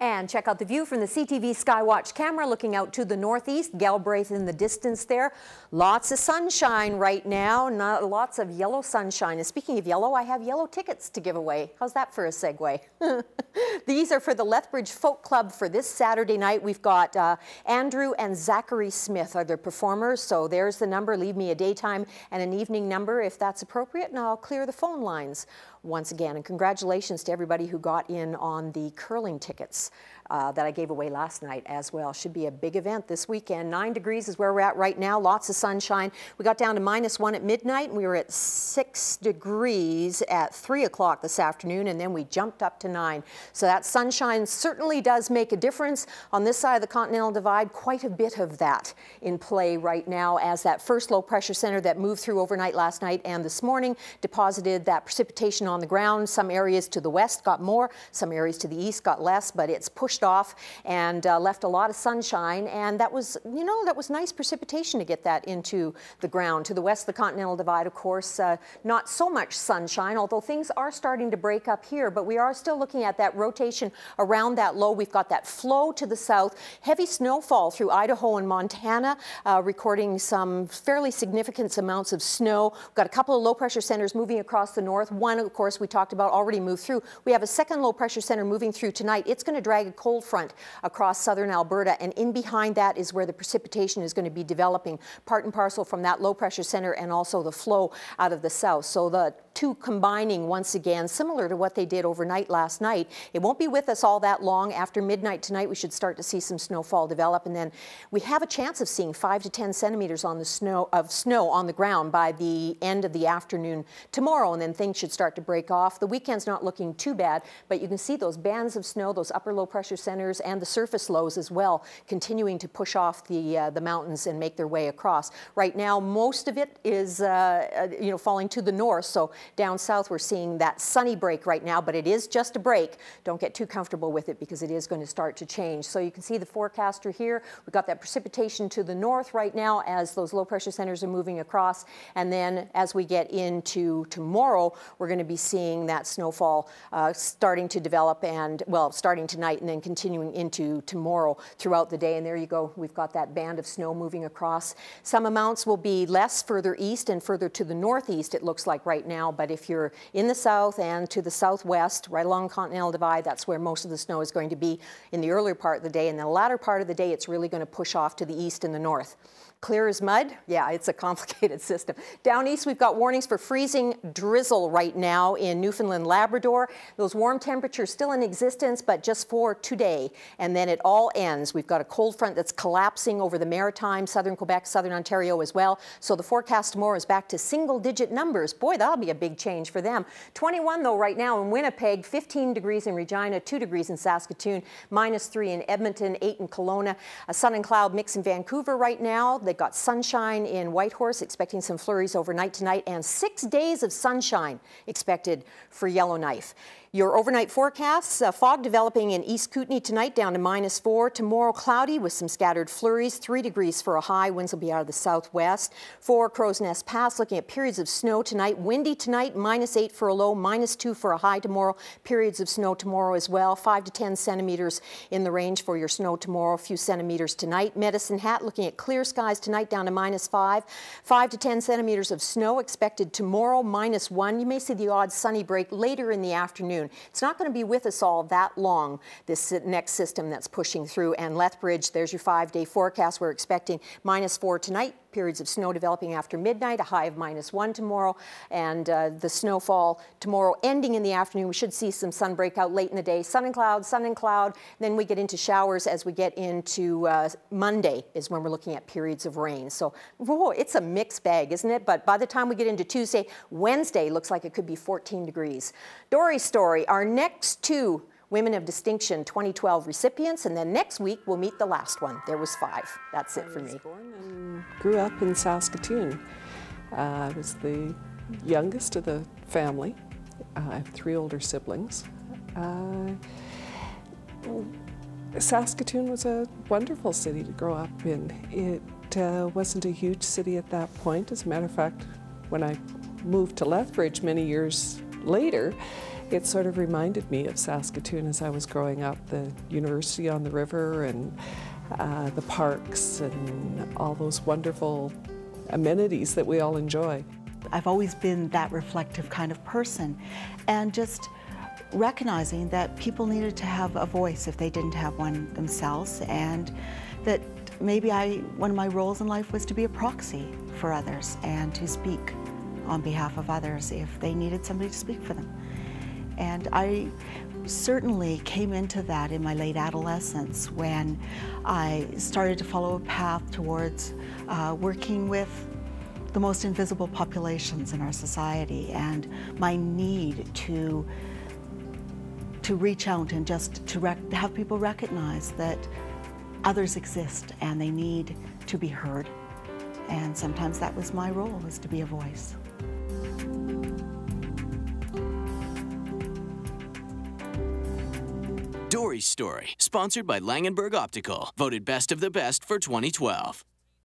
And check out the view from the CTV Skywatch camera looking out to the northeast, Galbraith in the distance there. Lots of sunshine right now, lots of yellow sunshine. And speaking of yellow, I have yellow tickets to give away. How's that for a segue? These are for the Lethbridge Folk Club for this Saturday night. We've got Andrew and Zachary Smith are the performers, so there's the number. Leave me a daytime and an evening number if that's appropriate, and I'll clear the phone lines once again. And congratulations to everybody who got in on the curling tickets that I gave away last night as well. Should be a big event this weekend. 9 degrees is where we're at right now. Lots of sunshine. We got down to -1 at midnight, and we were at 6 degrees at 3 o'clock this afternoon, and then we jumped up to 9. So that sunshine certainly does make a difference. On this side of the Continental Divide, quite a bit of that in play right now as that first low pressure center that moved through overnight last night and this morning deposited that precipitation on the ground. Some areas to the west got more, some areas to the east got less, but it's pushed off and left a lot of sunshine, and that was, you know, that was nice precipitation to get that into the ground. To the west, the Continental Divide, of course, not so much sunshine, although things are starting to break up here, but we are still looking at that rotation around that low. We've got that flow to the south, heavy snowfall through Idaho and Montana, recording some fairly significant amounts of snow. We've got a couple of low pressure centers moving across the north. One, of course, we talked about already moved through. We have a second low pressure center moving through tonight. It's going to drag a cold front across southern Alberta, and in behind that is where the precipitation is going to be developing, part and parcel from that low pressure center and also the flow out of the south. So the two combining once again, similar to what they did overnight last night. It won't be with us all that long. After midnight tonight, we should start to see some snowfall develop, and then we have a chance of seeing 5 to 10 centimeters on the snow on the ground by the end of the afternoon tomorrow, and then things should start to break off. The weekend's not looking too bad, but you can see those bands of snow, those upper low pressure centers and the surface lows as well, continuing to push off the mountains and make their way across. Right now, most of it is falling to the north, so down south we're seeing that sunny break right now, but it is just a break. Don't get too comfortable with it because it is going to start to change. So you can see the forecaster here. We've got that precipitation to the north right now as those low pressure centers are moving across, and then as we get into tomorrow, we're going to be seeing that snowfall starting to develop, and well, starting tonight and then continuing into tomorrow throughout the day. And there you go, we've got that band of snow moving across. Some amounts will be less further east and further to the northeast, it looks like right now, but if you're in the south and to the southwest, right along Continental Divide, that's where most of the snow is going to be in the earlier part of the day. In the latter part of the day, it's really going to push off to the east and the north. Clear as mud? Yeah, it's a complicated system. Down east, we've got warnings for freezing drizzle right now in Newfoundland, Labrador. Those warm temperatures still in existence, but just for today. And then it all ends. We've got a cold front that's collapsing over the Maritime, southern Quebec, southern Ontario as well. So the forecast tomorrow is back to single-digit numbers. Boy, that'll be a big change for them. 21, though, right now in Winnipeg, 15 degrees in Regina, 2 degrees in Saskatoon, -3 in Edmonton, 8 in Kelowna. A sun and cloud mix in Vancouver right now. They've got sunshine in Whitehorse, expecting some flurries overnight tonight, and 6 days of sunshine expected for Yellowknife. Your overnight forecasts, fog developing in East Kootenay tonight down to -4. Tomorrow cloudy with some scattered flurries, 3 degrees for a high. Winds will be out of the southwest. For Crow's Nest Pass, looking at periods of snow tonight. Windy tonight, -8 for a low, -2 for a high tomorrow. Periods of snow tomorrow as well. 5 to 10 centimeters in the range for your snow tomorrow. A few centimeters tonight. Medicine Hat looking at clear skies tonight down to -5. 5 to 10 centimeters of snow expected tomorrow, -1. You may see the odd sunny break later in the afternoon. It's not going to be with us all that long, this next system that's pushing through. And Lethbridge, there's your 5-day forecast. We're expecting -4 tonight. Periods of snow developing after midnight, a high of -1 tomorrow, and the snowfall tomorrow ending in the afternoon. We should see some sun break out late in the day. Sun and cloud, sun and cloud. Then we get into showers as we get into Monday is when we're looking at periods of rain. So whoa, it's a mixed bag, isn't it? But by the time we get into Tuesday, Wednesday looks like it could be 14 degrees. Dory story, our next two Women of Distinction 2012 recipients, and then next week we'll meet the last one. There was 5. That's it for me. I was born and grew up in Saskatoon. I was the youngest of the family. I have 3 older siblings. Saskatoon was a wonderful city to grow up in. It wasn't a huge city at that point. As a matter of fact, when I moved to Lethbridge many years later, it sort of reminded me of Saskatoon as I was growing up, the university on the river and the parks and all those wonderful amenities that we all enjoy. I've always been that reflective kind of person, and just recognizing that people needed to have a voice if they didn't have one themselves, and that maybe one of my roles in life was to be a proxy for others and to speak on behalf of others if they needed somebody to speak for them. And I certainly came into that in my late adolescence when I started to follow a path towards working with the most invisible populations in our society, and my need to reach out and just to have people recognize that others exist and they need to be heard. And sometimes that was my role, was to be a voice. Dory's Story, sponsored by Langenberg Optical, voted Best of the Best for 2012.